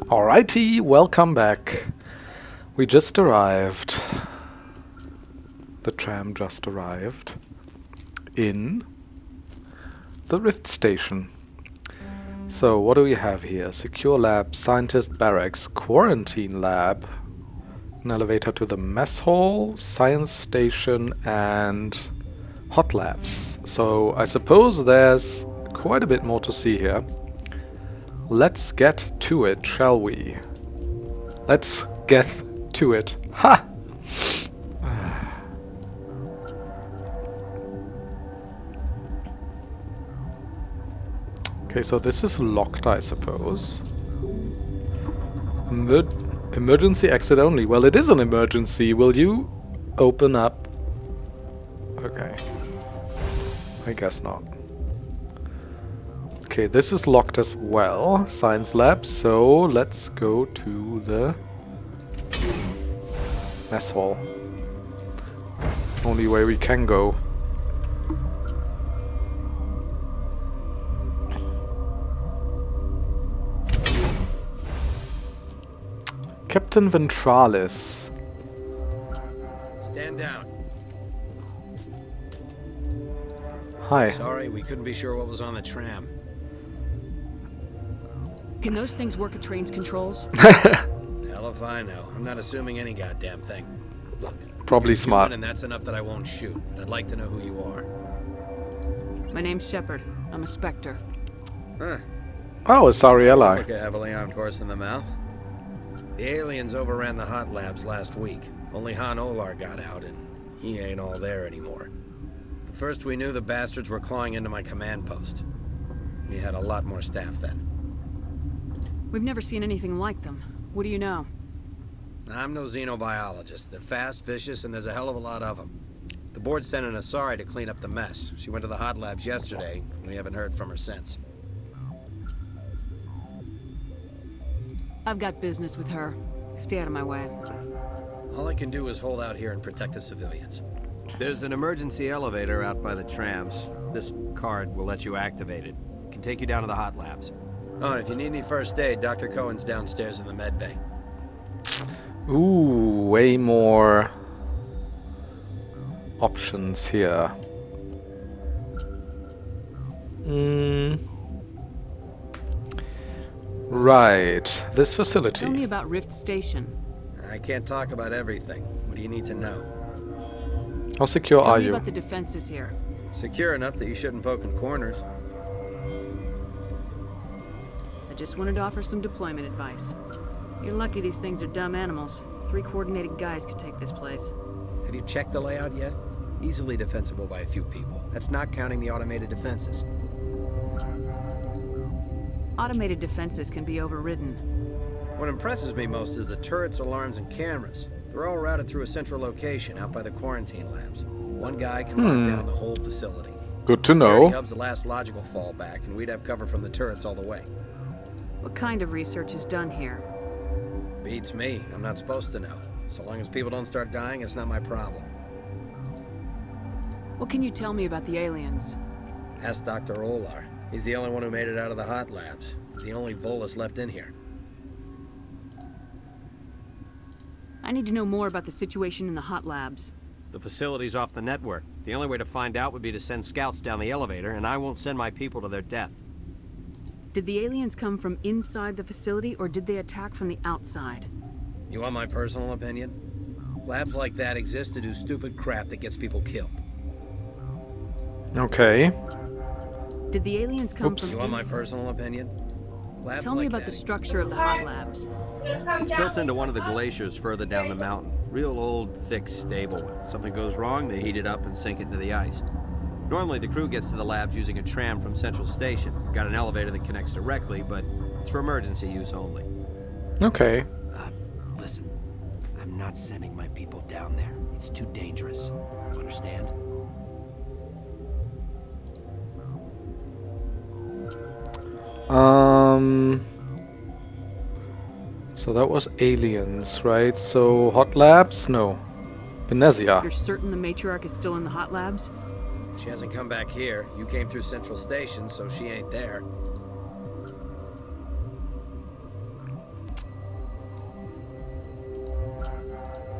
Alrighty, welcome back. We just arrived. The tram just arrived in the Rift Station. So, what do we have here? Secure lab, scientist barracks, quarantine lab, an elevator to the mess hall, science station, and hot labs. So, I suppose there's quite a bit more to see here. Let's get to it, shall we? Let's get to it. Ha! Okay, so this is locked, I suppose. Emergency exit only. Well, it is an emergency. Will you open up? Okay. I guess not. Okay, this is locked as well. Science lab, so let's go to the mess hall. Only way we can go. Captain Ventralis. Stand down. Hi. Sorry, we couldn't be sure what was on the tram. Can those things work at train's controls? Hell if I know. I'm not assuming any goddamn thing. Look, Probably you're smart. human, and that's enough that I won't shoot. I'd like to know who you are. My name's Shepard. I'm a Spectre. Huh. Oh, it's Ariella. Look a heavily armed horse in the mouth. The aliens overran the hot labs last week. Only Han Olar got out, and he ain't all there anymore. The first we knew, the bastards were clawing into my command post. We had a lot more staff then. We've never seen anything like them. What do you know? I'm no xenobiologist. They're fast, vicious, and there's a hell of a lot of them. The board sent an Asari to clean up the mess. She went to the hot labs yesterday. We haven't heard from her since. I've got business with her. Stay out of my way. All I can do is hold out here and protect the civilians. There's an emergency elevator out by the trams. This card will let you activate it. It can take you down to the hot labs. Oh, and if you need any first aid, Dr. Cohen's downstairs in the med bay. Ooh, way more options here. Right, this facility. Tell me about Rift Station. I can't talk about everything. What do you need to know? How secure Tell are me you? about the defenses here. Secure enough that you shouldn't poke in corners. I just wanted to offer some deployment advice. You're lucky these things are dumb animals. 3 coordinated guys could take this place. Have you checked the layout yet? Easily defensible by a few people. That's not counting the automated defenses. Automated defenses can be overridden. What impresses me most is the turrets, alarms, and cameras. They're all routed through a central location out by the quarantine labs. One guy can lock down the whole facility. Good to Security know. hub's the last logical fallback, and we'd have cover from the turrets all the way. What kind of research is done here? Beats me. I'm not supposed to know. So long as people don't start dying, it's not my problem. What can you tell me about the aliens? Ask Dr. Olar. He's the only one who made it out of the hot labs. He's the only Volus left in here. I need to know more about the situation in the hot labs. The facility's off the network. The only way to find out would be to send scouts down the elevator, and I won't send my people to their death. Did the aliens come from inside the facility, or did they attack from the outside? You want my personal opinion? Labs like that exist to do stupid crap that gets people killed. Okay. Did the aliens come Oops. You from want my inside? personal opinion? Labs Tell me like about the that structure of the hot labs. It's built into one of the glaciers further down the mountain. Real old, thick, stable. If something goes wrong, they heat it up and sink it into the ice. Normally, the crew gets to the labs using a tram from Central Station. Got an elevator that connects directly, but it's for emergency use only. Okay. Listen, I'm not sending my people down there. It's too dangerous. You understand? So that was aliens, right? So hot labs? No. Benezia. You're certain the Matriarch is still in the hot labs? She hasn't come back here. You came through Central Station, so she ain't there.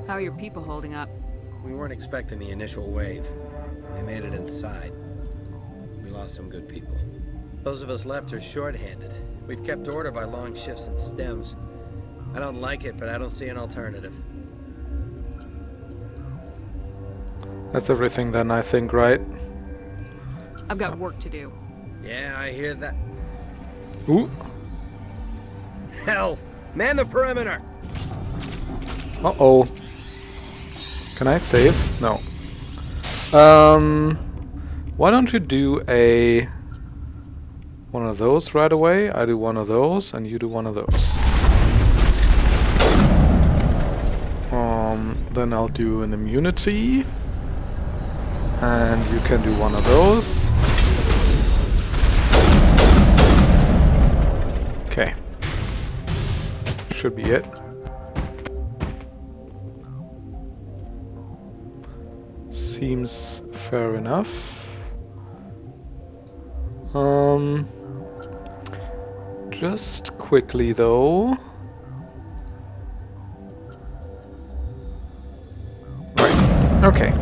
How are your people holding up? We weren't expecting the initial wave. They made it inside. We lost some good people. Those of us left are short-handed. We've kept order by long shifts and stems. I don't like it, but I don't see an alternative. That's everything then, I think, right? I've got work to do. Yeah, I hear that. Ooh. Hell! Man the perimeter! Uh-oh. Can I save? No. Why don't you do one of those right away? I do one of those, and you do one of those. Then I'll do an immunity. And you can do one of those. Okay. Should be it. Seems fair enough. Just quickly though. Right. Okay.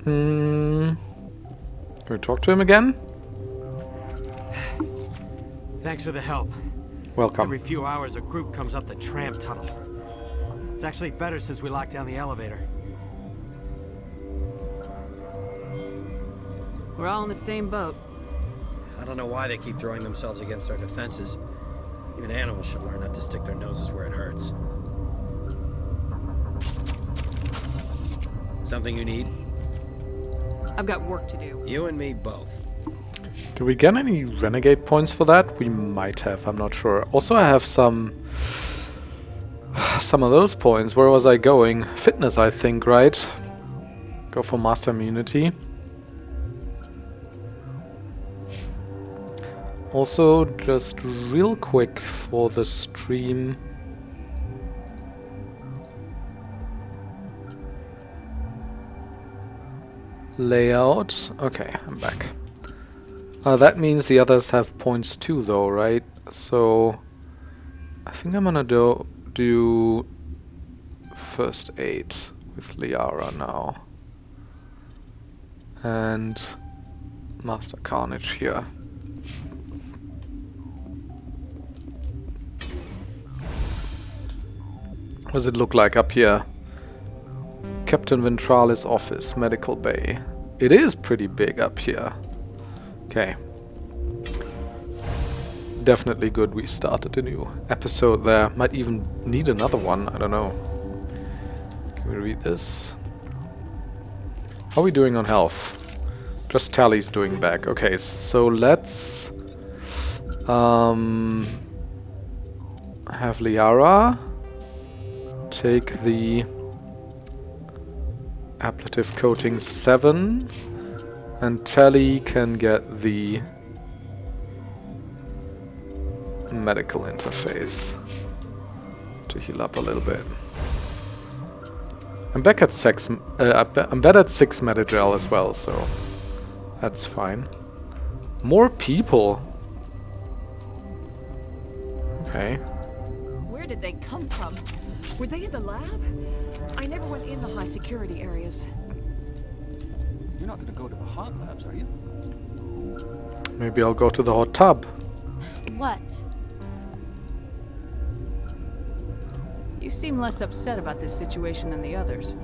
Can we talk to him again? Thanks for the help. Welcome. Every few hours a group comes up the tram tunnel. It's actually better since we locked down the elevator. We're all in the same boat. I don't know why they keep throwing themselves against our defenses. Even animals should learn not to stick their noses where it hurts. Something you need? I've got work to do. You and me both. Do we get any Renegade points for that? We might have, I'm not sure. Also, I have some of those points. Where was I going? Fitness, I think, right? Go for Master Immunity. Also, just real quick for the stream. Layout. Okay, I'm back. That means the others have points too, though, right? So I think I'm gonna do first aid with Liara now. And Master Carnage here. What does it look like up here? Captain Ventrale's office, medical bay. It is pretty big up here. Okay. Definitely good we started a new episode there. Might even need another one, I don't know. Can we read this? How are we doing on health? Just Tally's doing back. Okay, so let's have Liara take the ablative coating 7, and Tally can get the medical interface to heal up a little bit. I'm back at 6. I'm better at 6 Metagel as well, so that's fine. More people. Okay. Where did they come from? Were they in the lab? I never went in the high security areas. You're not going to go to the hot labs, are you? Maybe I'll go to the hot tub. What? You seem less upset about this situation than the others.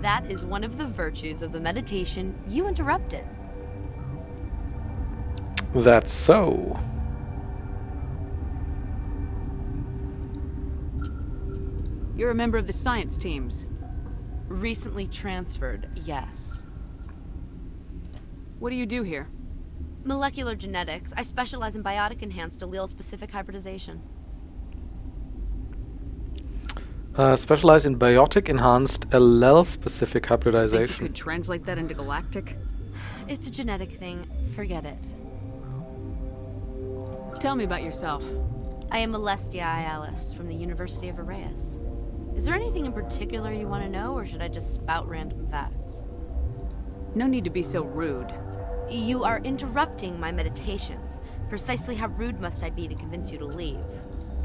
That is one of the virtues of the meditation you interrupted. That's so. You're a member of the science teams. Recently transferred, yes. What do you do here? Molecular genetics. I specialize in biotic-enhanced allele-specific hybridization. Specialize in biotic-enhanced allele-specific Think you hybridization. could translate that into galactic? It's a genetic thing. Forget it. Tell me about yourself. I am Alestia Ialis from the University of Arraeus. Is there anything in particular you want to know, or should I just spout random facts? No need to be so rude. You are interrupting my meditations. Precisely how rude must I be to convince you to leave?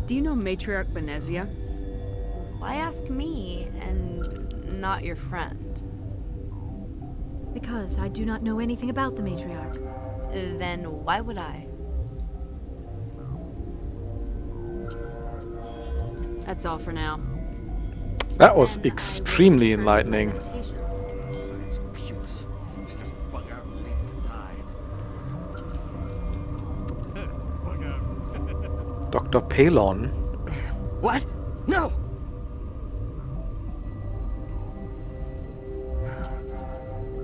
Do you know Matriarch Benezia? Why ask me and not your friend? Because I do not know anything about the Matriarch. Then why would I? That's all for now. That was Then I will extremely return to my enlightening. meditations. Science pukes. She just bug out and leave to die. Bug out. Dr. Palon. What? No!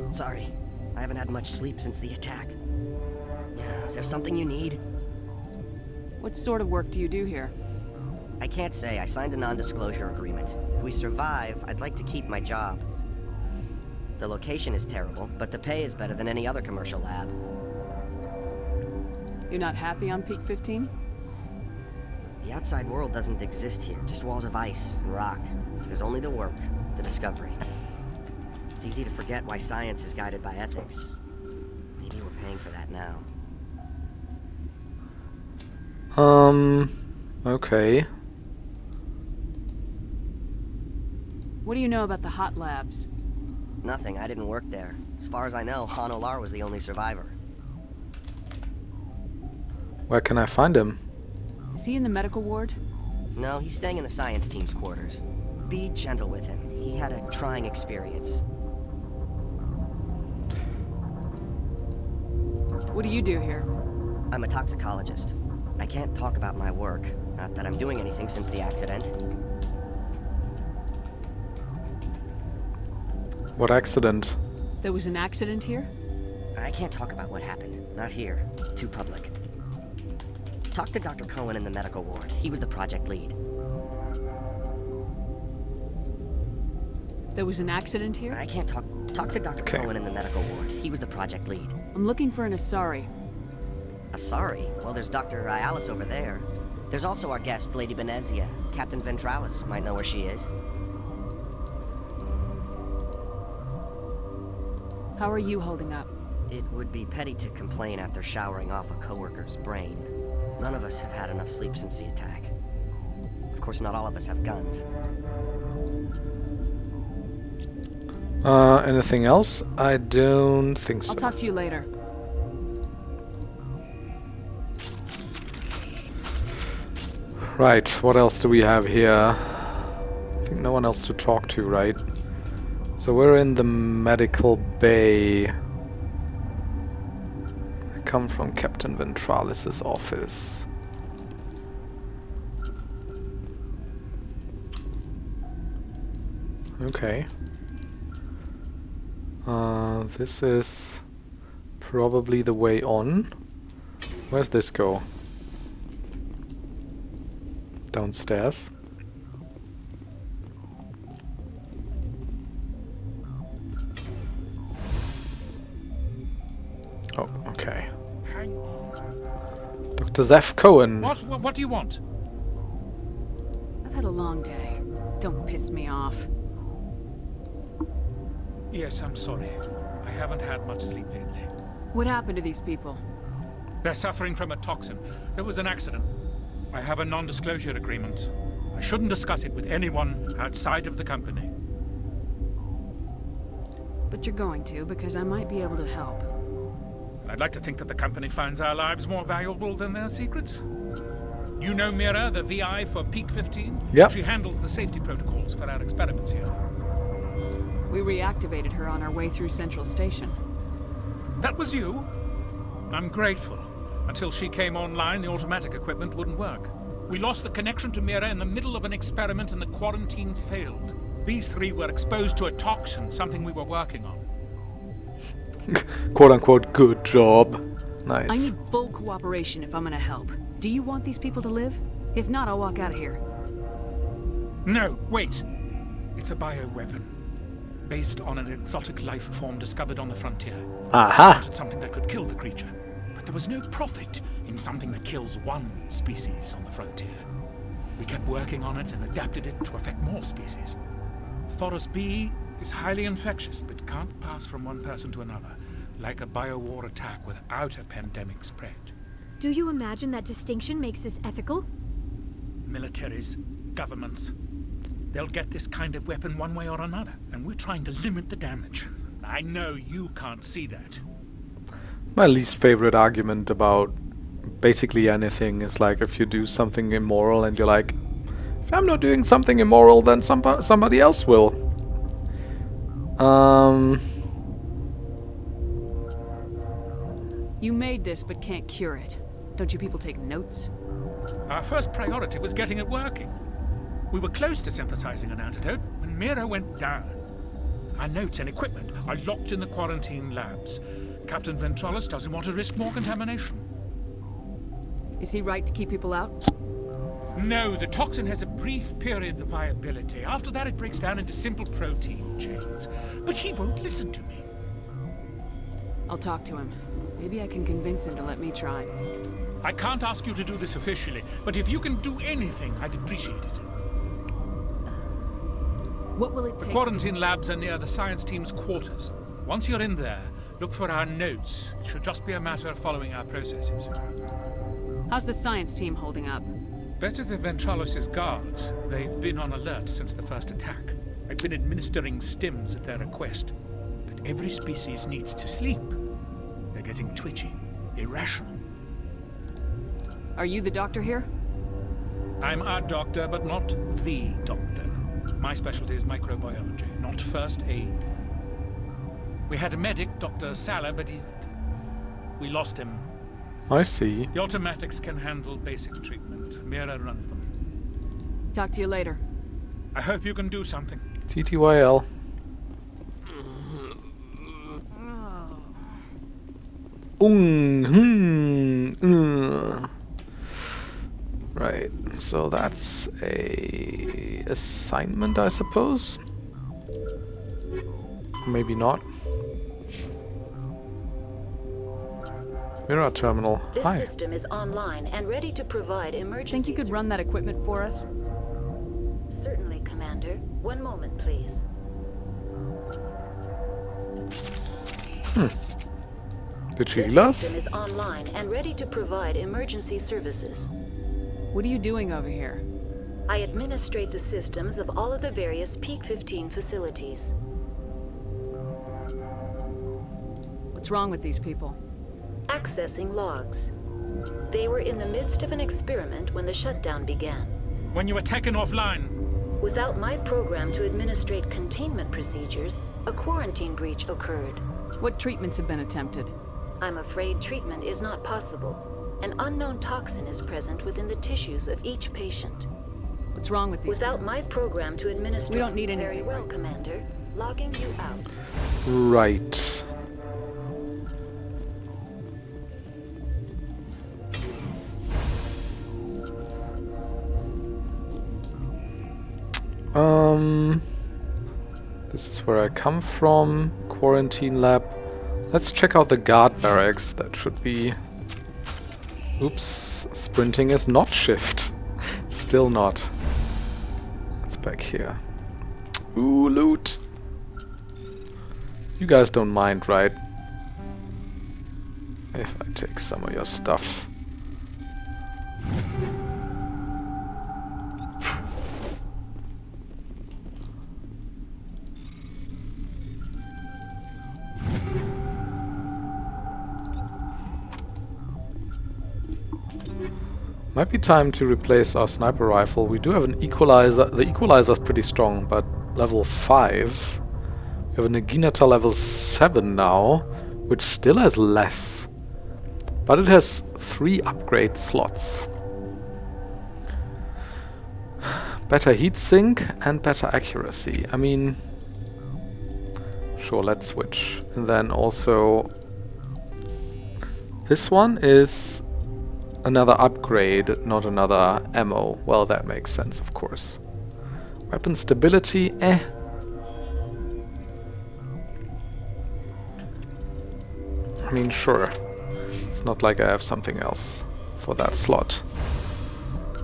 Sorry, I haven't had much sleep since the attack. Is there something you need? What sort of work do you do here? I can't say. I signed a non-disclosure agreement. If we survive, I'd like to keep my job. The location is terrible, but the pay is better than any other commercial lab. You're not happy on Peak 15? The outside world doesn't exist here, just walls of ice and rock. There's only the work, the discovery. It's easy to forget why science is guided by ethics. Maybe we're paying for that now. Okay. What do you know about the hot labs? Nothing, I didn't work there. As far as I know, Han Olar was the only survivor. Where can I find him? Is he in the medical ward? No, he's staying in the science team's quarters. Be gentle with him. He had a trying experience. What do you do here? I'm a toxicologist. I can't talk about my work. Not that I'm doing anything since the accident. What accident? There was an accident here? I can't talk about what happened. Not here. Too public. Talk to Dr. Cohen in the medical ward. He was the project lead. There was an accident here? I can't talk to Dr. Okay. Cohen in the medical ward. He was the project lead. I'm looking for an Asari. Sorry. Well, there's Dr. Ayalis over there. There's also our guest, Lady Benezia. Captain Ventralis might know where she is. How are you holding up? It would be petty to complain after showering off a coworker's brain. None of us have had enough sleep since the attack. Of course, not all of us have guns. Anything else? I don't think so. I'll talk to you later. Right, what else do we have here? I think no one else to talk to, right? So we're in the medical bay. I come from Captain Ventralis' office. Okay. This is probably the way on. Where's this go? Downstairs. Oh, okay. Hang on. Dr. Zeph Cohen. What do you want? I've had a long day. Don't piss me off. Yes, I'm sorry. I haven't had much sleep lately. What happened to these people? They're suffering from a toxin. There was an accident. I have a non-disclosure agreement. I shouldn't discuss it with anyone outside of the company. But you're going to, because I might be able to help. I'd like to think that the company finds our lives more valuable than their secrets. You know Mira, the VI for Peak 15? Yep. She handles the safety protocols for our experiments here. We reactivated her on our way through Central Station. That was you? I'm grateful. Until she came online, the automatic equipment wouldn't work. We lost the connection to Mira in the middle of an experiment and the quarantine failed. These three were exposed to a toxin, something we were working on. Quote-unquote good job. Nice. I need full cooperation if I'm gonna help. Do you want these people to live? If not, I'll walk out of here. No, wait. It's a bioweapon. Based on an exotic life form discovered on the frontier. Aha! I wanted something that could kill the creature. But there was no profit in something that kills one species on the frontier. We kept working on it and adapted it to affect more species. Thoros B is highly infectious, but can't pass from one person to another, like a biowar attack without a pandemic spread. Do you imagine that distinction makes this ethical? Militaries, governments, They'll get this kind of weapon one way or another, and we're trying to limit the damage. I know you can't see that. My least favorite argument about basically anything is like if you do something immoral and you're like, if I'm not doing something immoral, then somebody else will. You made this but can't cure it. Don't you people take notes? Our first priority was getting it working. We were close to synthesizing an antidote when Mira went down. Our notes and equipment are locked in the quarantine labs. Captain Ventralis doesn't want to risk more contamination. Is he right to keep people out? No, the toxin has a brief period of viability. After that, it breaks down into simple protein chains. But he won't listen to me. I'll talk to him. Maybe I can convince him to let me try. I can't ask you to do this officially, but if you can do anything, I'd appreciate it. What will it take? The quarantine labs are near the science team's quarters. Once you're in there, look for our notes. It should just be a matter of following our processes. How's the science team holding up? Better than Ventralis' guards. They've been on alert since the first attack. I've been administering stims at their request. But every species needs to sleep. They're getting twitchy, irrational. Are you the doctor here? I'm our doctor, but not the doctor. My specialty is microbiology, not first aid. We had a medic, Dr. Salah, but we lost him. I see. The automatics can handle basic treatment. Mira runs them. Talk to you later. I hope you can do something. TTYL. Right, so that's a assignment, I suppose. Maybe not. Mirror terminal. This Hi. system is online and ready to provide emergency. Think you could run that equipment for us? Certainly, Commander. One moment, please. Did she This heal us? system is online and ready to provide emergency services. What are you doing over here? I administrate the systems of all of the various Peak 15 facilities. What's wrong with these people? Accessing logs. They were in the midst of an experiment when the shutdown began. When you were taken offline. Without my program to administrate containment procedures, a quarantine breach occurred. What treatments have been attempted? I'm afraid treatment is not possible. An unknown toxin is present within the tissues of each patient. What's wrong with these Without people? my program to administer... We don't need Very anything. well, Commander. Logging you out. Right. This is where I come from. Quarantine lab. Let's check out the guard barracks. That should be... Oops, sprinting is not shift. Still not. It's back here. Ooh, loot. You guys don't mind, right? If I take some of your stuff. Might be time to replace our sniper rifle. We do have an equalizer. The equalizer is pretty strong, but level 5. We have a Naginata level 7 now, which still has less. But it has 3 upgrade slots. Better heatsink and better accuracy. I mean... Sure, let's switch. And then also... This one is... another upgrade, not another ammo. Well, that makes sense, of course. Weapon stability, eh. I mean, sure. It's not like I have something else for that slot.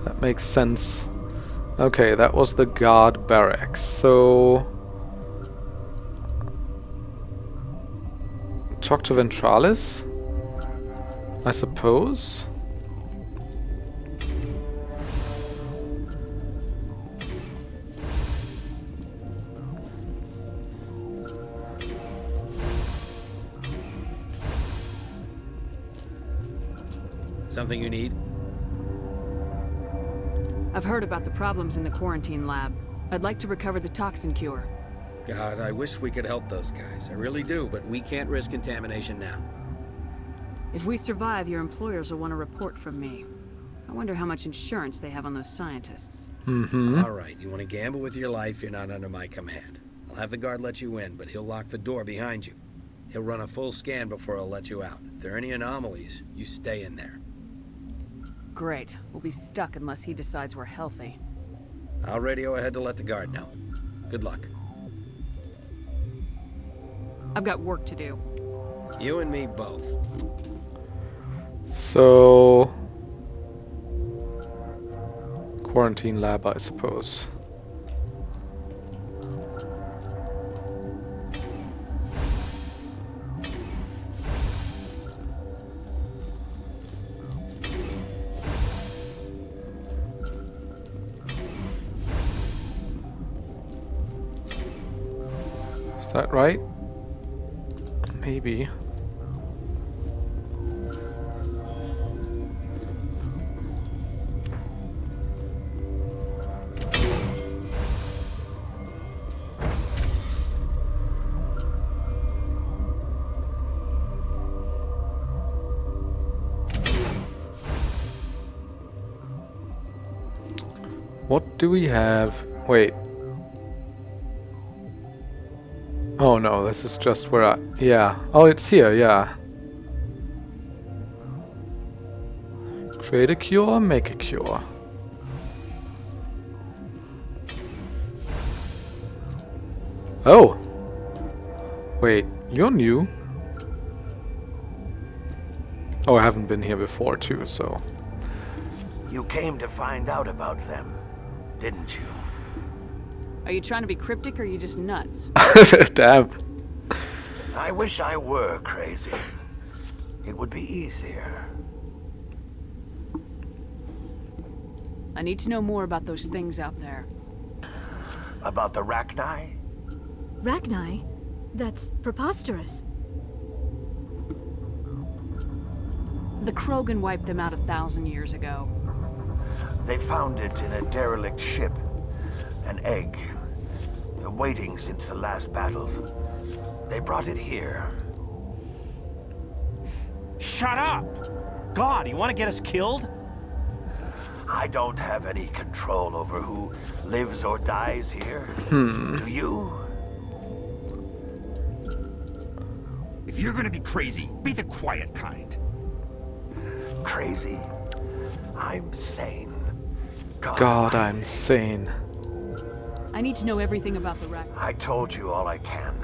That makes sense. Okay, that was the guard barracks. So... talk to Ventralis, I suppose. Something you need? I've heard about the problems in the quarantine lab. I'd like to recover the toxin cure. God, I wish we could help those guys. I really do, but We can't risk contamination now. If we survive, your employers will want a report from me. I wonder how much insurance they have on those scientists. All right, you want to gamble with your life, you're not under my command. I'll have the guard let you in, but he'll lock the door behind you. He'll run a full scan before he'll let you out. If there are any anomalies, you stay in there. Great. We'll be stuck unless he decides we're healthy. I'll radio ahead to let the guard know. Good luck. I've got work to do. You and me both. So... quarantine lab, I suppose. Is that right? Maybe. What do we have? Wait. Oh no, this is just where I... Yeah. Oh, it's here, yeah. Create a cure, make a cure. Oh! Wait, you're new? Oh, I haven't been here before too, so... You came to find out about them, didn't you? Are you trying to be cryptic or are you just nuts? Damn. I wish I were crazy. It would be easier. I need to know more about those things out there. About the Rachni? Rachni? That's preposterous. The Krogan wiped them out 1,000 years ago. They found it in a derelict ship. An egg. Waiting since the last battles. They brought it here. Shut up! God, you want to get us killed? I don't have any control over who lives or dies here. Do you? If you're gonna be crazy, be the quiet kind. Crazy? I'm sane. God, I'm sane. I need to know everything about the Rachni. I told you all I can.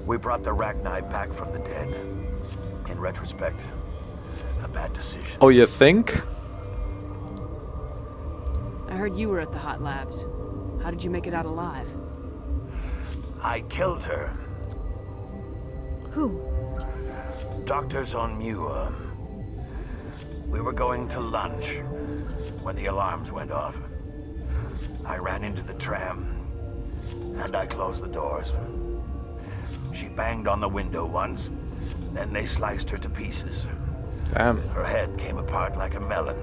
We brought the Rachni back from the dead. In retrospect, a bad decision. Oh, you think? I heard you were at the hot labs. How did you make it out alive? I killed her. Who? Doctors on Muir. We were going to lunch when the alarms went off. I ran into the tram, and I closed the doors. She banged on the window once, then they sliced her to pieces. Damn. Her head came apart like a melon.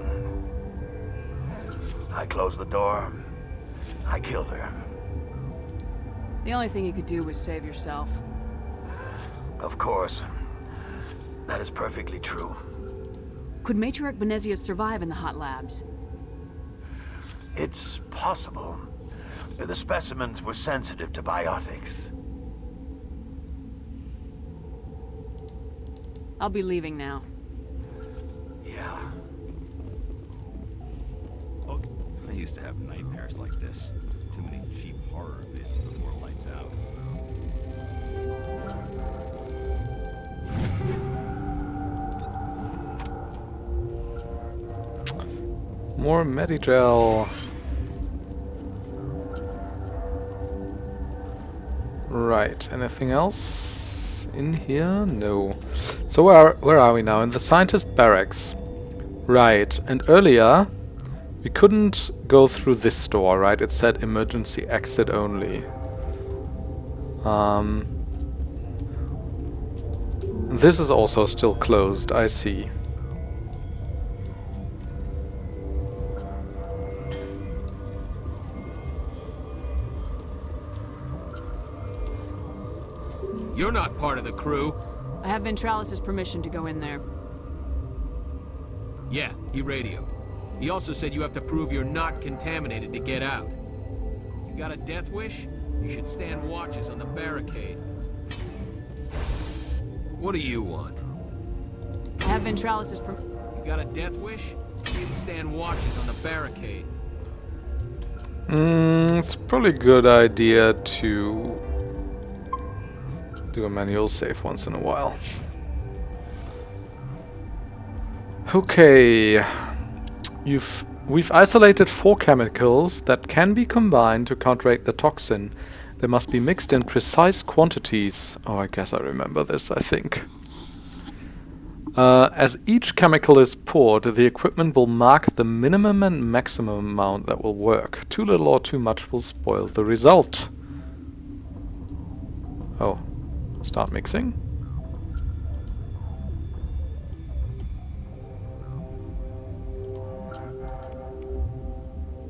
I closed the door. I killed her. The only thing you could do was save yourself. Of course. That is perfectly true. Could Matriarch Benezia survive in the hot labs? It's possible. The specimens were sensitive to biotics. I'll be leaving now. Yeah. Look, I used to have nightmares like this. Too many cheap horror vids before lights out. More Medigel. Right, anything else in here? No. So where are we now? In the scientist barracks. Right, and earlier we couldn't go through this door, right? It said emergency exit only. This is also still closed, I see. You're not part of the crew. I have Ventralis' permission to go in there. Yeah, he radioed. He also said you have to prove you're not contaminated to get out. You got a death wish? You should stand watches on the barricade. What do you want? I have Ventralis' permission. You got a death wish? You should stand watches on the barricade. It's probably a good idea to do a manual save once in a while. Okay, we've isolated 4 chemicals that can be combined to counteract the toxin. They must be mixed in precise quantities. Oh, I guess I remember this, I think. As each chemical is poured, the equipment will mark the minimum and maximum amount that will work. Too little or too much will spoil the result. Oh, start mixing.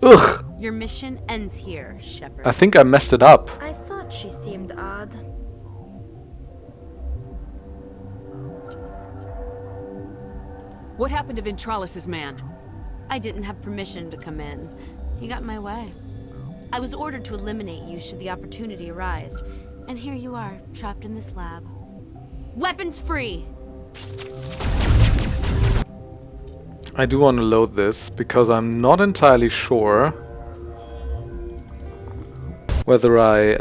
Ugh! Your mission ends here, Shepard. I think I messed it up. I thought she seemed odd. What happened to Ventralis' man? I didn't have permission to come in. He got in my way. I was ordered to eliminate you should the opportunity arise. And here you are, trapped in this lab. Weapons free! I do want to load this because I'm not entirely sure whether I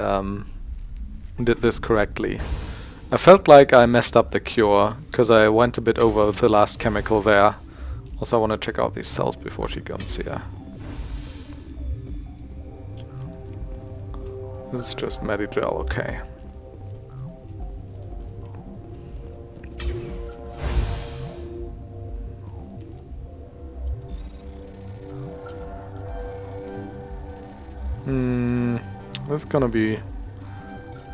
did this correctly. I felt like I messed up the cure because I went a bit over the last chemical there. Also, I want to check out these cells before she comes here. This is just Medigel, okay. This is gonna be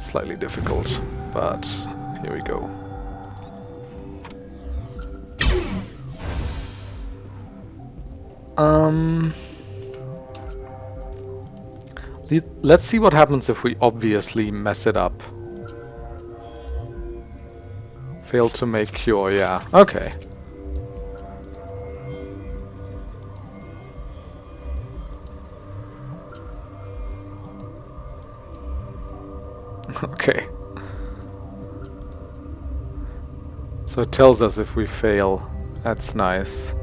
slightly difficult, but here we go. Let's see what happens if we obviously mess it up. Failed to make cure, yeah. Okay. Okay. So it tells us if we fail. That's nice.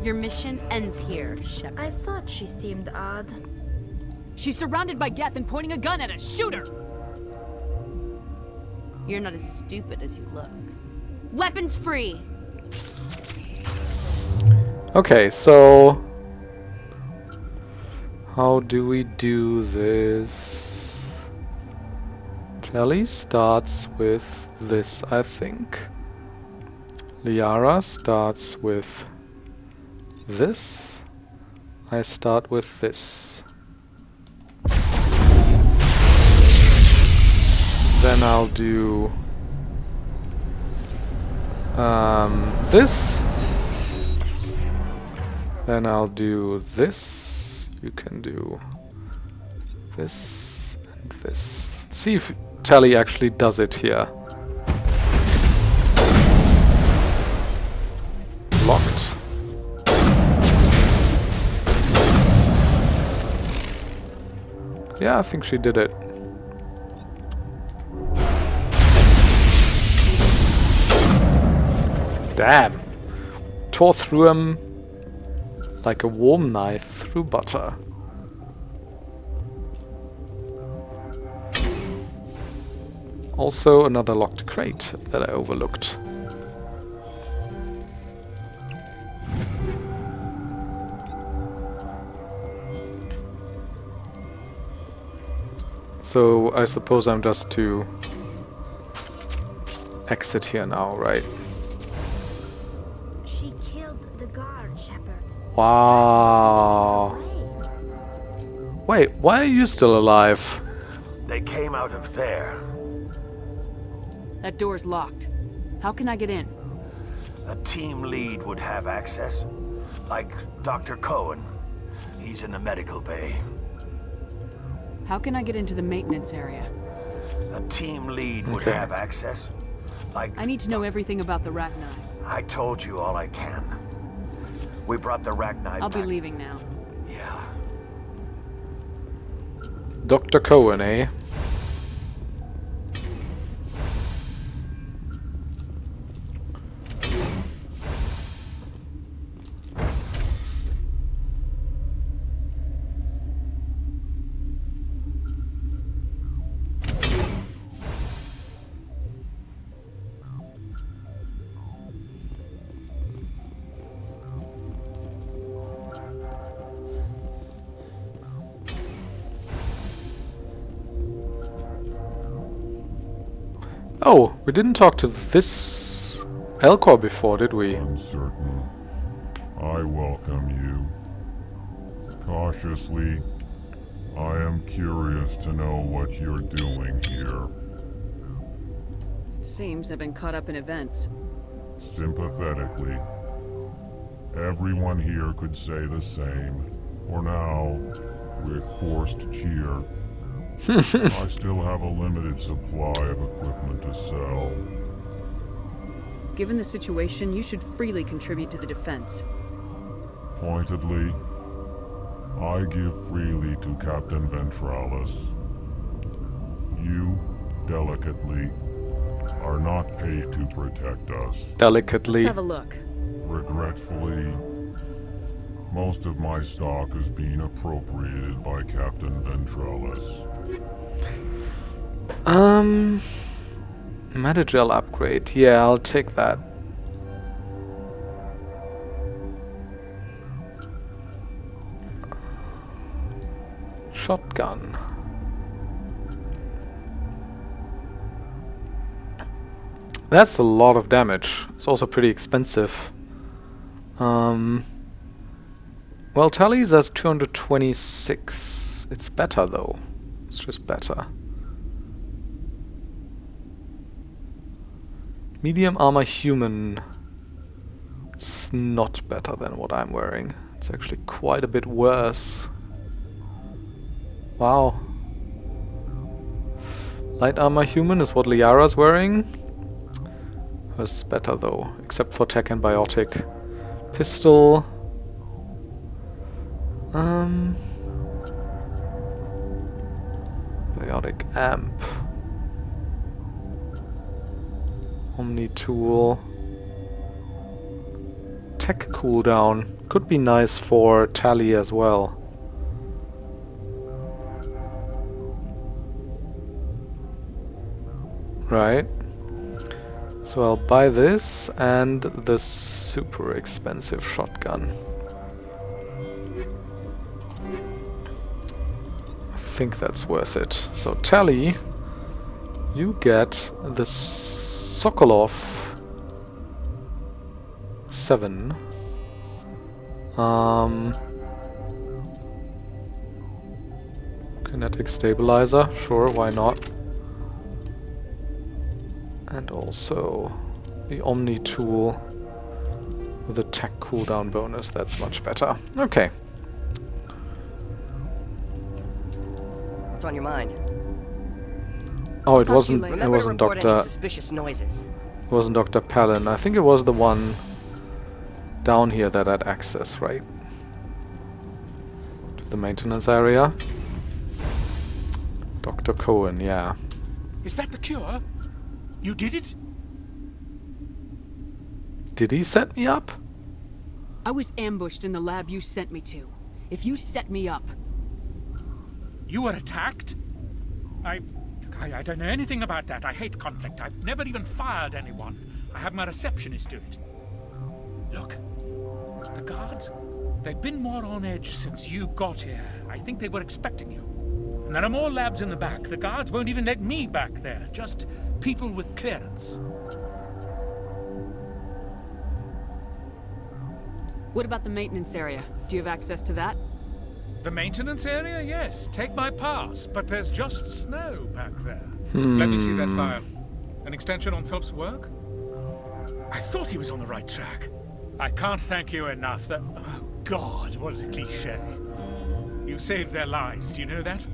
Your mission ends here, Shepard. I thought she seemed odd. She's surrounded by Geth and pointing a gun at us. Shoot her! You're not as stupid as you look. Weapons free! Okay, so how do we do this? Telly starts with this, I think. Liara starts with this. I start with this. Then I'll do this. Then I'll do this. You can do this and this. Let's see if Tally actually does it here. Locked. Yeah, I think she did it. Damn. Tore through him like a warm knife through butter. Also another locked crate that I overlooked. So I suppose I'm just to exit here now, right? She killed the guard, Shepard. Wow. Wait, why are you still alive? They came out of there. That door's locked. How can I get in? A team lead would have access. Like Dr. Cohen. He's in the medical bay. How can I get into the maintenance area? A team lead would Okay. have access. I need to know everything about the Rachni. I told you all I can. We brought the Rachni I'll be back. leaving now. Yeah. Dr. Cohen, eh? Oh, we didn't talk to this Elcor before, did we? Uncertain. I welcome you. Cautiously, I am curious to know what you're doing here. It seems I've been caught up in events. Sympathetically. Everyone here could say the same. For now, with forced cheer, I still have a limited supply of equipment to sell. Given the situation, you should freely contribute to the defense. Pointedly, I give freely to Captain Ventralis. You, delicately, are not paid to protect us. Delicately. Let's have a look. Regretfully, most of my stock is being appropriated by Captain Ventralis. Metagel upgrade. Yeah, I'll take that. Shotgun. That's a lot of damage. It's also pretty expensive. Well, Tally's has 226. It's better though. It's just better. Medium armor human. It's not better than what I'm wearing. It's actually quite a bit worse. Wow. Light armor human is what Liara's wearing. Hers is better though, except for tech and biotic. Pistol. Biotic amp. Omni tool. Tech cooldown. Could be nice for Tally as well. Right. So I'll buy this and the super expensive shotgun. I think that's worth it. So Tally, you get the Sokolov 7. Kinetic stabilizer, sure, why not? And also the Omni tool with a tech cooldown bonus, that's much better. Okay. What's on your mind? Oh, it wasn't Remember to report any Dr. suspicious noises. It wasn't Dr. Palin. I think it was the one down here that had access, right? To the maintenance area. Dr. Cohen, yeah. Is that the cure? You did it? Did he set me up? I was ambushed in the lab you sent me to. If you set me up... You were attacked? I don't know anything about that. I hate conflict. I've never even fired anyone. I have my receptionist do it. Look, the guards, they've been more on edge since you got here. I think they were expecting you. And there are more labs in the back. The guards won't even let me back there. Just people with clearance. What about the maintenance area? Do you have access to that? The maintenance area? Yes. Take my pass. But there's just snow back there. Let me see that file. An extension on Phelps' work? I thought he was on the right track. I can't thank you enough that... Oh, God, what a cliché. You saved their lives. Do you know that?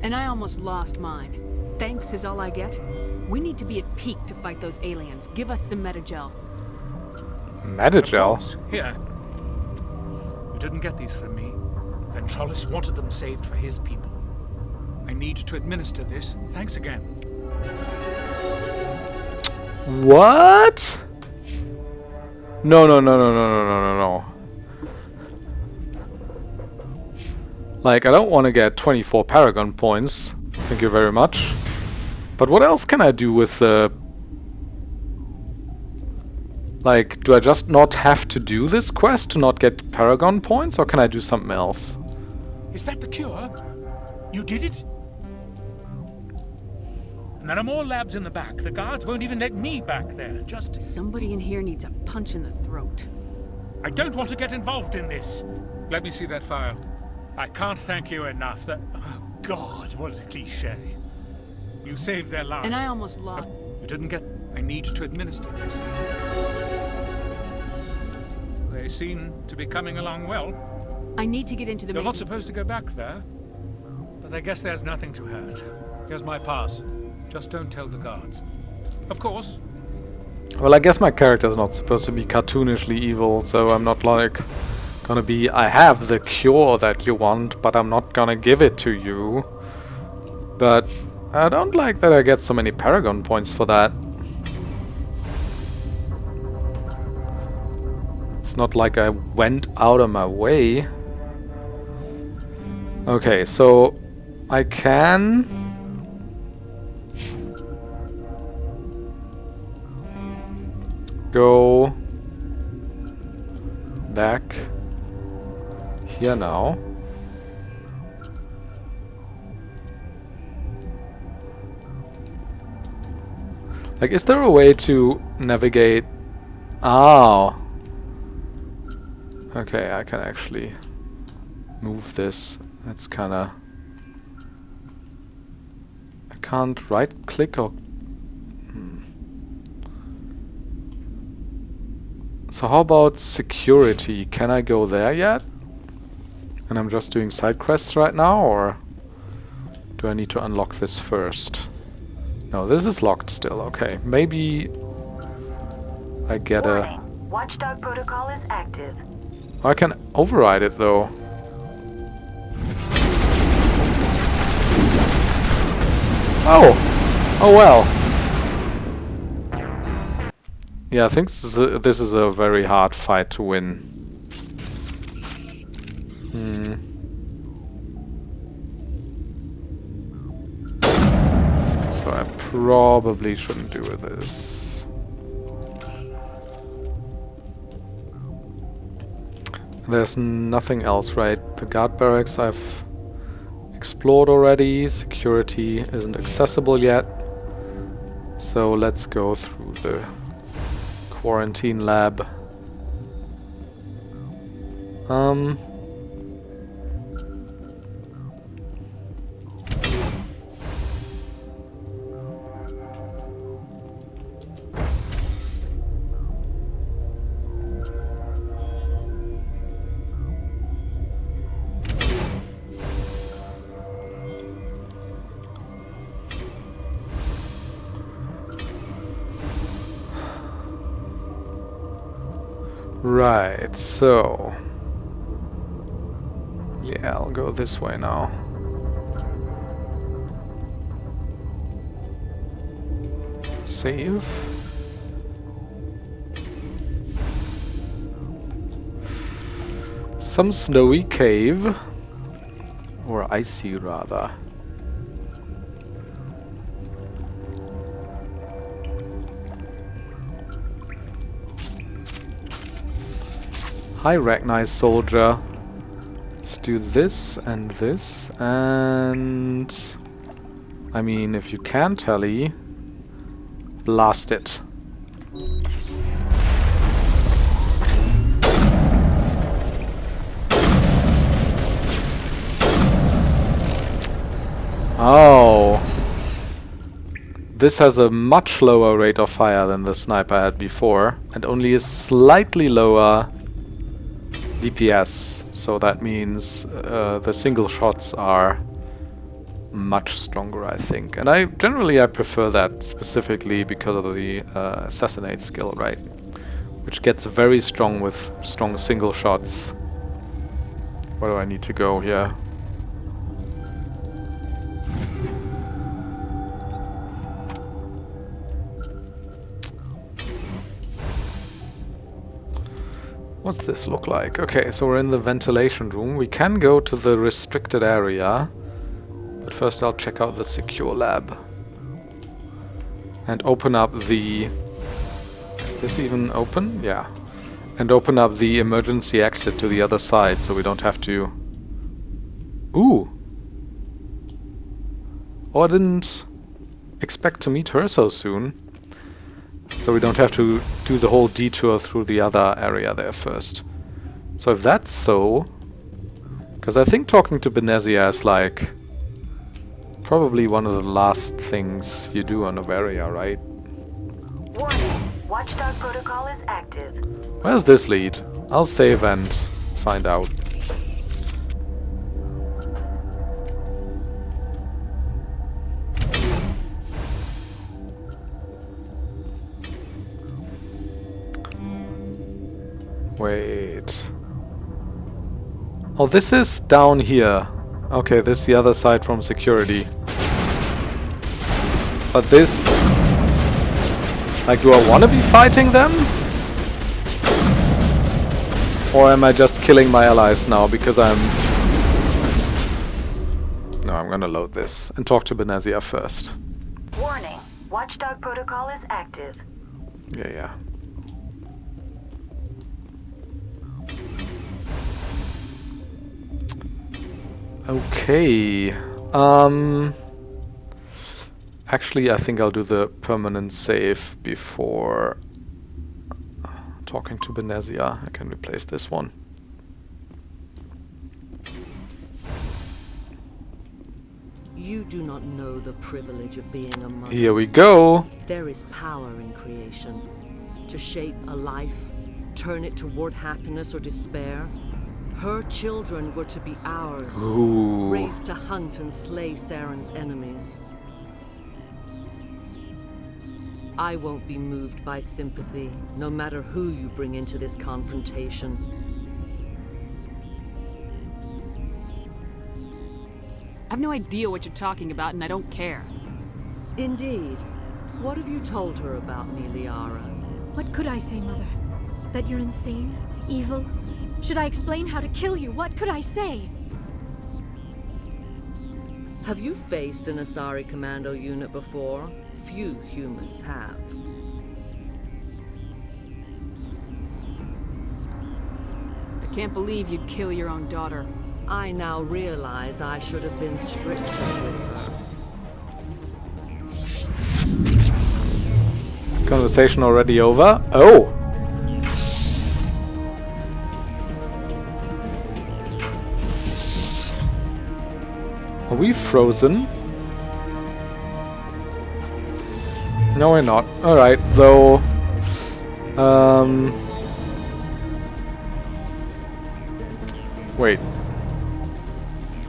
And I almost lost mine. Thanks is all I get. We need to be at peak to fight those aliens. Give us some metagel. Metagel? Here. You didn't get these from me. Ventrolis wanted them saved for his people. I need to administer this. Thanks again. What? No, no, no, no, no, no, no, no, no. Like, I don't want to get 24 Paragon points. Thank you very much. But what else can I do with the... Like, do I just not have to do this quest to not get Paragon points? Or can I do something else? Is that the cure? You did it? And there are more labs in the back. The guards won't even let me back there. Just... Somebody in here needs a punch in the throat. I don't want to get involved in this. Let me see that file. I can't thank you enough. That... Oh, God, what a cliché. You saved their lives. And I almost lost... You didn't get... I need to administer this. They seem to be coming along well. I need to get into the... You're not supposed to go back there. But I guess there's nothing to hurt. Here's my pass. Just don't tell the guards. Of course. Well, I guess my character's not supposed to be cartoonishly evil, so I'm not like... gonna be, I have the cure that you want, but I'm not gonna give it to you. But I don't like that I get so many Paragon points for that. It's not like I went out of my way. Okay, so I can... go back here now. Like, is there a way to navigate? Oh. Okay, I can actually move this. That's kinda... I can't right click or... So how about security? Can I go there yet? And I'm just doing side quests right now, or do I need to unlock this first? No, this is locked still. Okay, maybe I get a... Watchdog protocol is active. I can override it though. Oh! Oh well. Yeah, I think this is a very hard fight to win. So I probably shouldn't do this. There's nothing else, right? The guard barracks I've explored already. Security isn't accessible yet. So let's go through the quarantine lab. Right, so... yeah, I'll go this way now. Save. Some snowy cave. Or icy, rather. Hi, Rachni soldier. Let's do this and this, and... I mean, if you can tally, blast it. Oh. This has a much lower rate of fire than the sniper I had before, and only a slightly lower DPS, so that means the single shots are much stronger, I think. And I generally prefer that specifically because of the assassinate skill, right? Which gets very strong with strong single shots. Where do I need to go here? What's this look like? Okay, so we're in the ventilation room. We can go to the restricted area. But first I'll check out the secure lab. And open up the... Is this even open? Yeah. And open up the emergency exit to the other side so we don't have to... Ooh! Oh, I didn't expect to meet her so soon. So we don't have to do the whole detour through the other area there first. So if that's so... Because I think talking to Benezia is like... probably one of the last things you do on Noveria, right? Warning, Watchdog protocol is active. Where's this lead? I'll save and find out. Wait. Oh, this is down here. Okay, this is the other side from security. But this... Like, do I want to be fighting them? Or am I just killing my allies now because I'm... No, I'm gonna load this and talk to Benezia first. Warning, Watchdog protocol is active. Yeah. Okay. Actually, I think I'll do the permanent save before talking to Benezia. I can replace this one. You do not know the privilege of being a mother. Here we go. There is power in creation. To shape a life, turn it toward happiness or despair. Her children were to be ours, Ooh. raised to hunt and slay Saren's enemies. I won't be moved by sympathy, no matter who you bring into this confrontation. I have no idea what you're talking about, and I don't care. Indeed. What have you told her about me, Liara? What could I say, Mother? That you're insane? Evil? Should I explain how to kill you? What could I say? Have you faced an Asari commando unit before? Few humans have. I can't believe you'd kill your own daughter. I now realize I should have been stricter with her. Conversation already over? Oh! Are we frozen? No, we're not. Alright, though... Wait.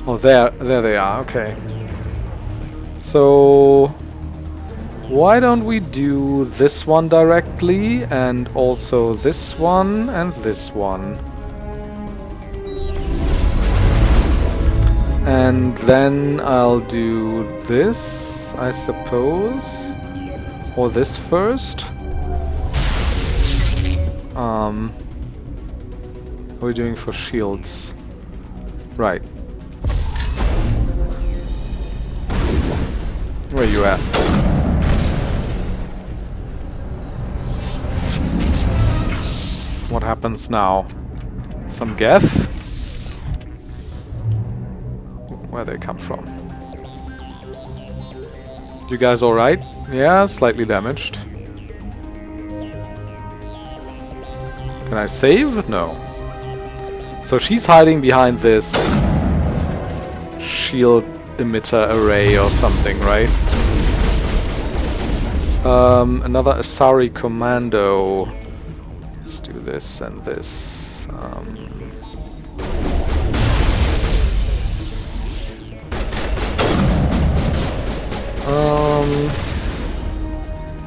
Oh, there they are, okay. So... Why don't we do this one directly, and also this one, and this one. And then I'll do this, I suppose. Or this first. What are we doing for shields? Right. Where you at? What happens now? Some Geth? Where they come from? You guys alright? Yeah, slightly damaged. Can I save? No. So she's hiding behind this shield emitter array or something, right? Another Asari commando. Let's do this and this.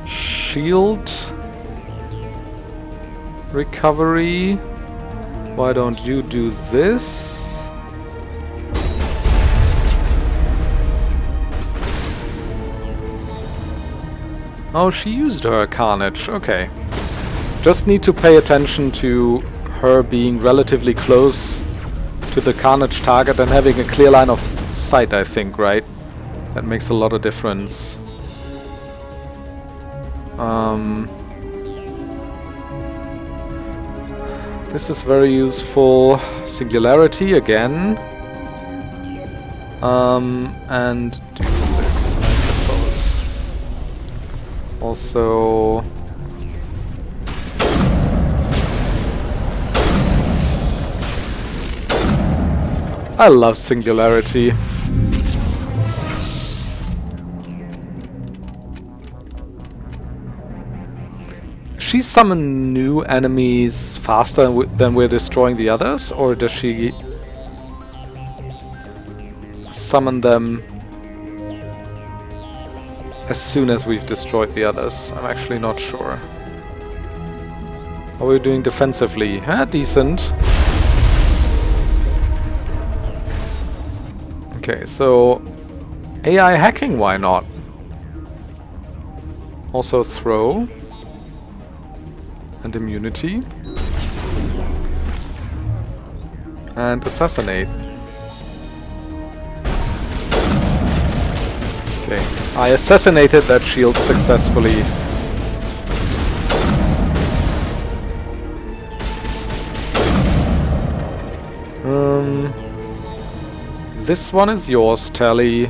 Shield recovery. Why don't you do this? Oh, she used her Carnage. Okay. Just need to pay attention to her being relatively close to the Carnage target and having a clear line of sight, I think, right? That makes a lot of difference. This is very useful. Singularity again. And do this, I suppose. Also... I love Singularity. She summon new enemies faster than we're destroying the others, or does she summon them as soon as we've destroyed the others? I'm actually not sure. How are we doing defensively? Decent. Okay, so AI hacking, why not? Also throw. And immunity. And assassinate. Okay, I assassinated that shield successfully. This one is yours, Tally.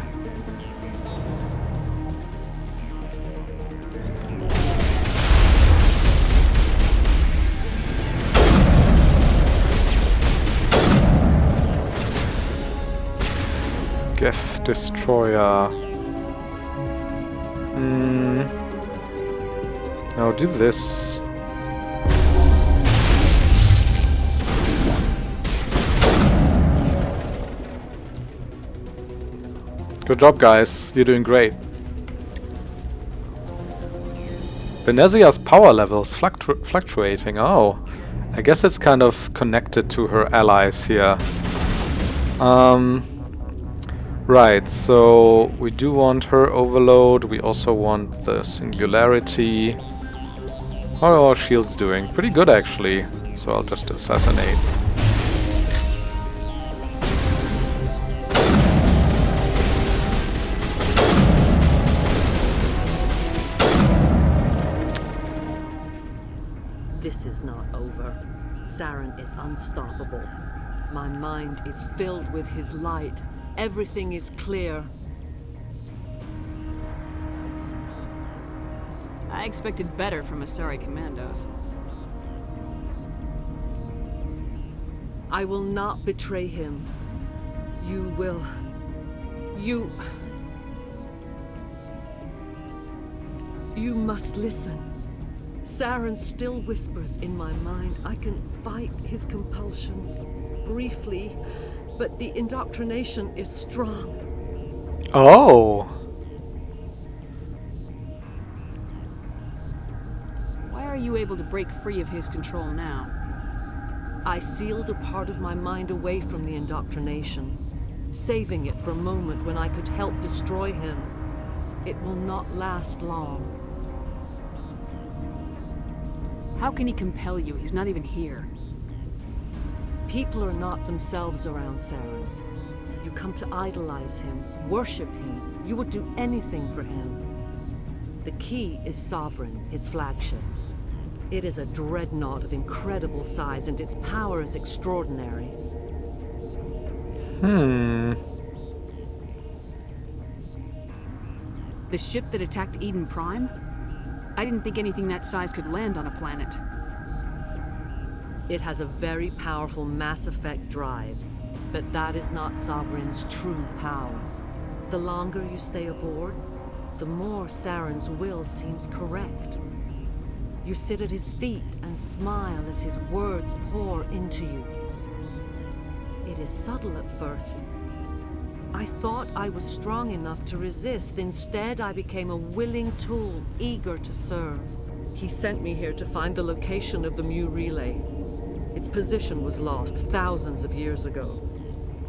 Geth Destroyer. Now do this. Good job, guys. You're doing great. Benezia's power levels fluctuating. Oh, I guess it's kind of connected to her allies here. Right, so we do want her overload. We also want the singularity. How are our shields doing? Pretty good, actually. So I'll just assassinate. This is not over. Saren is unstoppable. My mind is filled with his light. Everything is clear. I expected better from Asari commandos. I will not betray him. You will. You must listen. Saren still whispers in my mind. I can fight his compulsions briefly, but the indoctrination is strong. Oh. Why are you able to break free of his control now? I sealed a part of my mind away from the indoctrination, saving it for a moment when I could help destroy him. It will not last long. How can he compel you? He's not even here. People are not themselves around Saren. You come to idolize him, worship him. You would do anything for him. The key is Sovereign, his flagship. It is a dreadnought of incredible size, and its power is extraordinary. The ship that attacked Eden Prime? I didn't think anything that size could land on a planet. It has a very powerful Mass Effect drive, but that is not Sovereign's true power. The longer you stay aboard, the more Saren's will seems correct. You sit at his feet and smile as his words pour into you. It is subtle at first, I thought I was strong enough to resist. Instead, I became a willing tool, eager to serve. He sent me here to find the location of the Mu relay. Its position was lost thousands of years ago.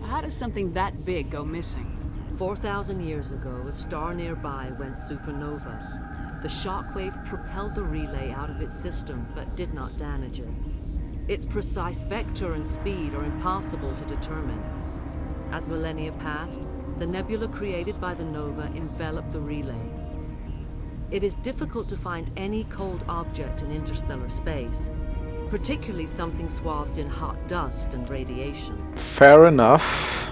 How does something that big go missing? 4,000 years ago, a star nearby went supernova. The shockwave propelled the relay out of its system, but did not damage it. Its precise vector and speed are impossible to determine. As millennia passed, the nebula created by the nova enveloped the relay. It is difficult to find any cold object in interstellar space, particularly something swathed in hot dust and radiation. Fair enough.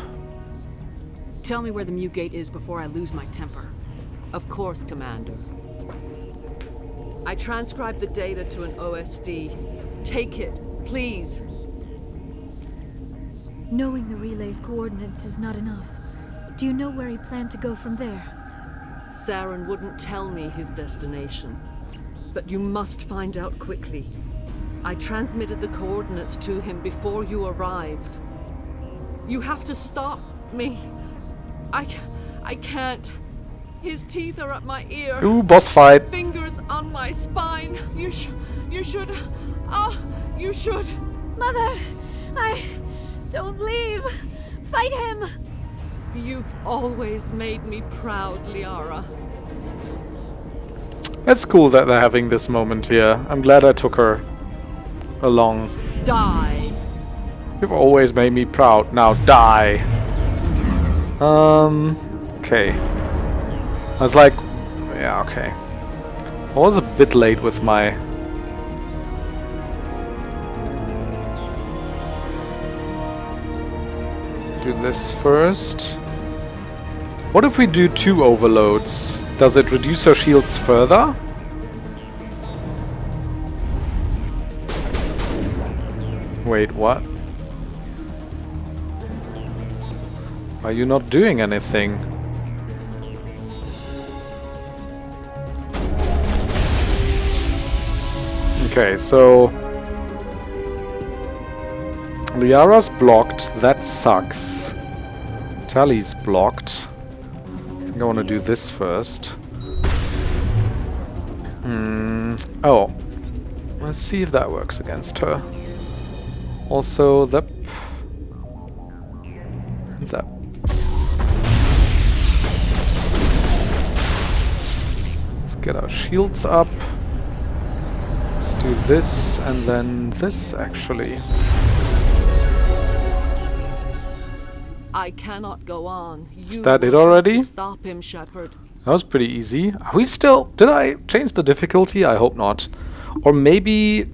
Tell me where the Mu Gate is before I lose my temper. Of course, Commander. I transcribed the data to an OSD. Take it, please. Knowing the relay's coordinates is not enough. Do you know where he planned to go from there? Saren wouldn't tell me his destination. But you must find out quickly. I transmitted the coordinates to him before you arrived. You have to stop me. I can't. His teeth are at my ear. Ooh, boss fight. Fingers on my spine. You should. Oh, you should. Mother, don't leave. Fight him. You've always made me proud, Liara. It's cool that they're having this moment here. I'm glad I took her along. Die. You've always made me proud. Now die. Okay. I was like, yeah, okay. I was a bit late with my... Do this first. What if we do 2 overloads? Does it reduce her shields further? Wait, what? Are you not doing anything? Okay, so... Liara's blocked, that sucks. Tally's blocked. I think I want to do this first. Oh. Let's see if that works against her. Also, that... Let's get our shields up. Let's do this and then this, actually. I cannot go on. Is that it already? Stop him, Shepard. That was pretty easy. Are we still... Did I change the difficulty? I hope not. Or maybe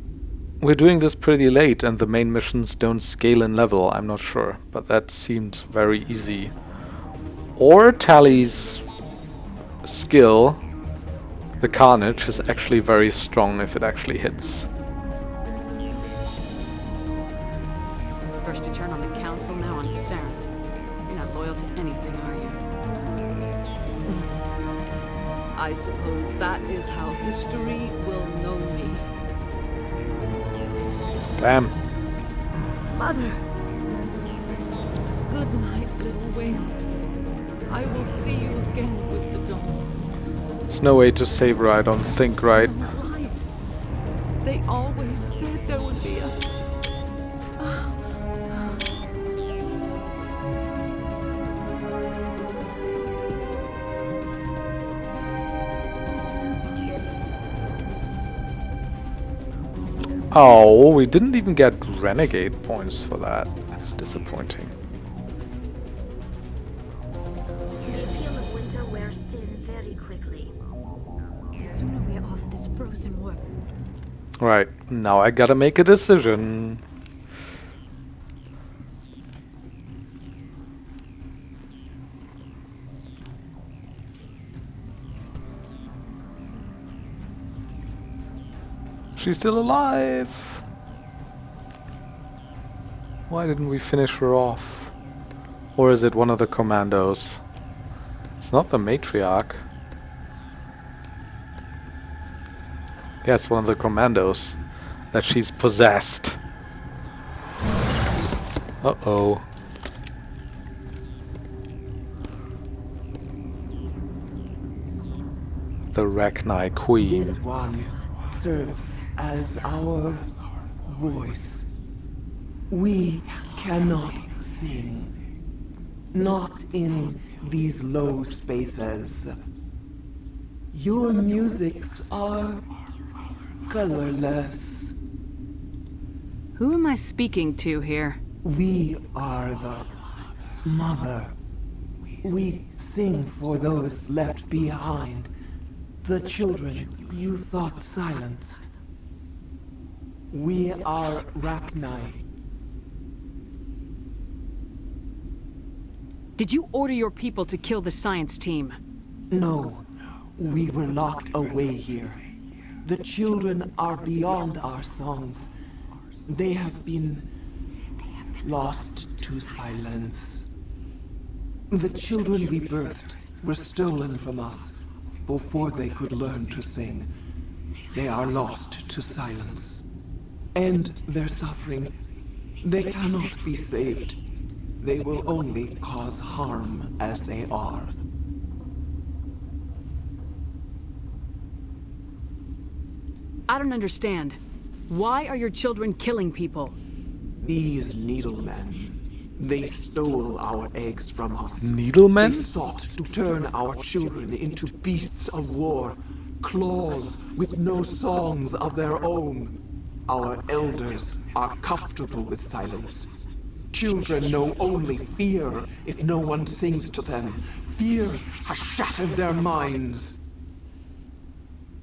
we're doing this pretty late and the main missions don't scale in level. I'm not sure. But that seemed very easy. Or Tally's skill, the Carnage, is actually very strong if it actually hits. First you turn on the Council, now on Saren. You're not loyal to anything, are you? I suppose that is how history will know me. Damn. Mother. Good night, little wing. I will see you again with the dawn. There's no way to save her, I don't think, right? Right. They always said there would be a... Oh, we didn't even get Renegade points for that. That's disappointing. The appeal of winter wears thin very quickly. The sooner we are off this frozen world. Right, now I gotta make a decision. She's still alive! Why didn't we finish her off? Or is it one of the commandos? It's not the Matriarch. Yeah, it's one of the commandos that she's possessed. Uh-oh. the Rachni Queen. This one serves as our voice. We cannot sing. Not in these low spaces. Your musics are colorless. Who am I speaking to here? We are the mother. We sing for those left behind. The children you thought silenced. We are Rachni. Did you order your people to kill the science team? No. We were locked away here. The children are beyond our songs. They have been lost to silence. The children we birthed were stolen from us before they could learn to sing. They are lost to silence. And their suffering, they cannot be saved. They will only cause harm as they are. I don't understand. Why are your children killing people? These needlemen, they stole our eggs from us. Needlemen? They sought to turn our children into beasts of war, claws with no songs of their own. Our elders are comfortable with silence. Children know only fear if no one sings to them. Fear has shattered their minds.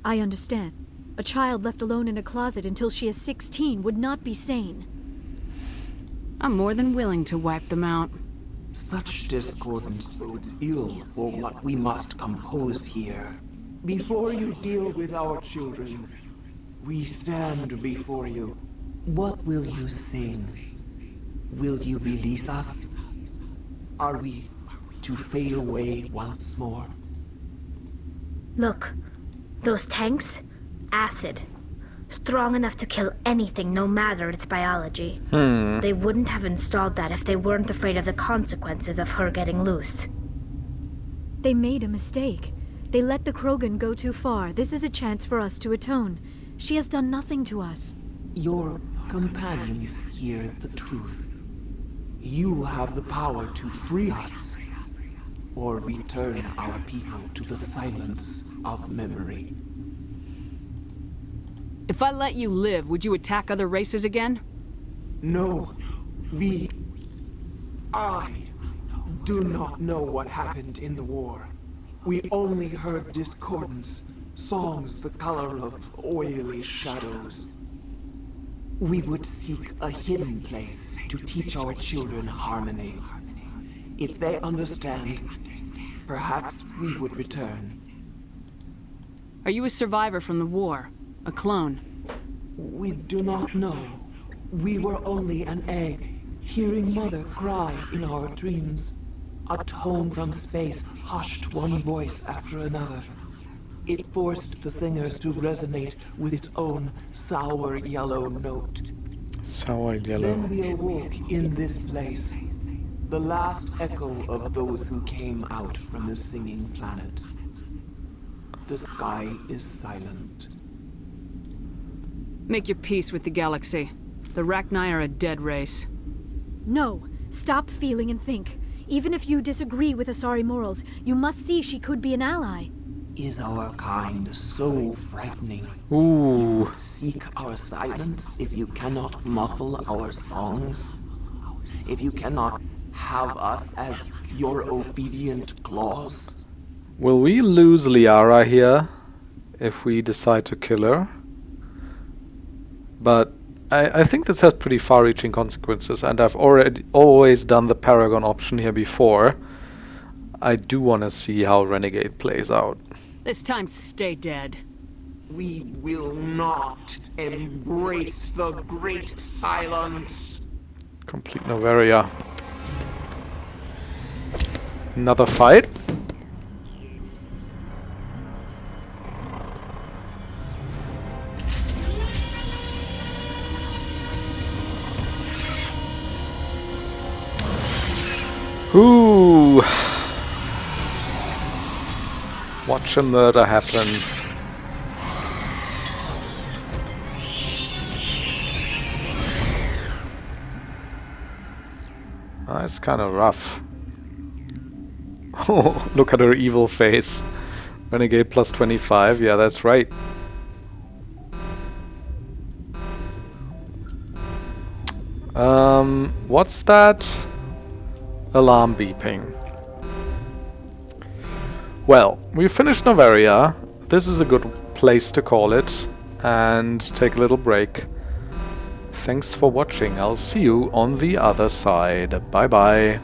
I understand. A child left alone in a closet until she is 16 would not be sane. I'm more than willing to wipe them out. Such discordance bodes ill for what we must compose here. Before you deal with our children, we stand before you. What will you sing? Will you release us? Are we to fade away once more? Look, those tanks? Acid. Strong enough to kill anything, no matter its biology. They wouldn't have installed that if they weren't afraid of the consequences of her getting loose. They made a mistake. They let the Krogan go too far. This is a chance for us to atone. She has done nothing to us. Your companions hear the truth. You have the power to free us, or return our people to the silence of memory. If I let you live, would you attack other races again? No. I do not know what happened in the war. We only heard discordance, songs the color of oily shadows. We would seek a hidden place to teach our children harmony. If they understand, perhaps we would return. Are you a survivor from the war? A clone? We do not know. We were only an egg, hearing Mother cry in our dreams. A tone from space hushed one voice after another. It forced the singers to resonate with its own sour yellow note. Sour yellow. Then we awoke in this place, the last echo of those who came out from the singing planet. The sky is silent. Make your peace with the galaxy. The Rachni are a dead race. No. Stop feeling and think. Even if you disagree with Asari morals, you must see she could be an ally. Is our kind so frightening? Ooh. You would seek our silence if you cannot muffle our songs? If you cannot have us as your obedient claws? Will we lose Liara here if we decide to kill her? But I think this has pretty far-reaching consequences, and I've always done the Paragon option here before. I do want to see how Renegade plays out. This time, stay dead. We will not embrace the great silence. Complete Noveria. Another fight? Ooh. Watch a murder happen. It's kind of rough. Oh, look at her evil face. Renegade plus 25, yeah, that's right. What's that? Alarm beeping. Well, we finished Noveria. This is a good place to call it and take a little break. Thanks for watching. I'll see you on the other side. Bye bye.